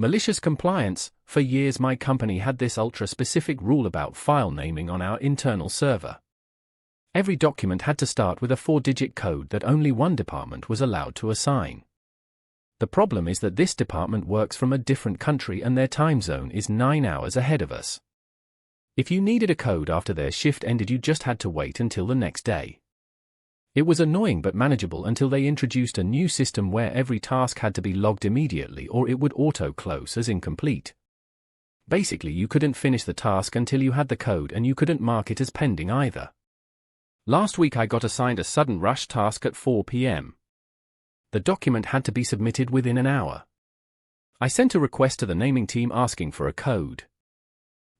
Malicious compliance. For years my company had this ultra-specific rule about file naming on our internal server. Every document had to start with a 4-digit code that only one department was allowed to assign. The problem is that this department works from a different country and their time zone is 9 hours ahead of us. If you needed a code after their shift ended, you just had to wait until the next day. It was annoying but manageable until they introduced a new system where every task had to be logged immediately or it would auto-close as incomplete. Basically, you couldn't finish the task until you had the code and you couldn't mark it as pending either. Last week I got assigned a sudden rush task at 4 p.m. The document had to be submitted within an hour. I sent a request to the naming team asking for a code.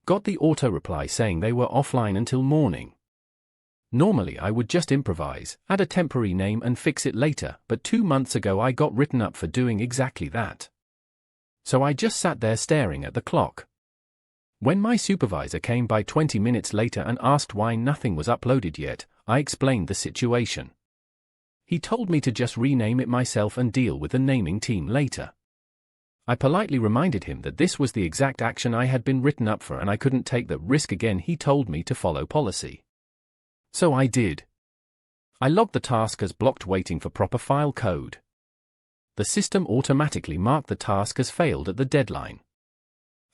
Got the auto-reply saying they were offline until morning. Normally I would just improvise, add a temporary name and fix it later, but 2 months ago I got written up for doing exactly that. So I just sat there staring at the clock. When my supervisor came by 20 minutes later and asked why nothing was uploaded yet, I explained the situation. He told me to just rename it myself and deal with the naming team later. I politely reminded him that this was the exact action I had been written up for and I couldn't take that risk again. He told me to follow policy. So I did. I logged the task as blocked waiting for proper file code. The system automatically marked the task as failed at the deadline.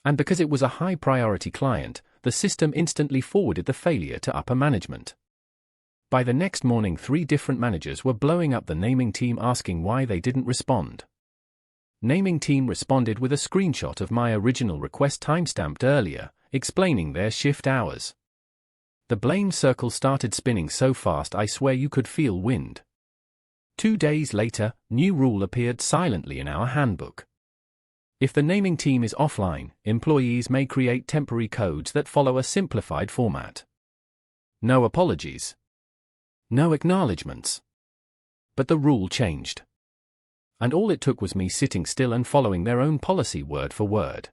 And because it was a high-priority client, the system instantly forwarded the failure to upper management. By the next morning, 3 different managers were blowing up the naming team asking why they didn't respond. Naming team responded with a screenshot of my original request timestamped earlier, explaining their shift hours. The blame circle started spinning so fast I swear you could feel wind. 2 days later, new rule appeared silently in our handbook. If the naming team is offline, employees may create temporary codes that follow a simplified format. No apologies. No acknowledgements. But the rule changed. And all it took was me sitting still and following their own policy word for word.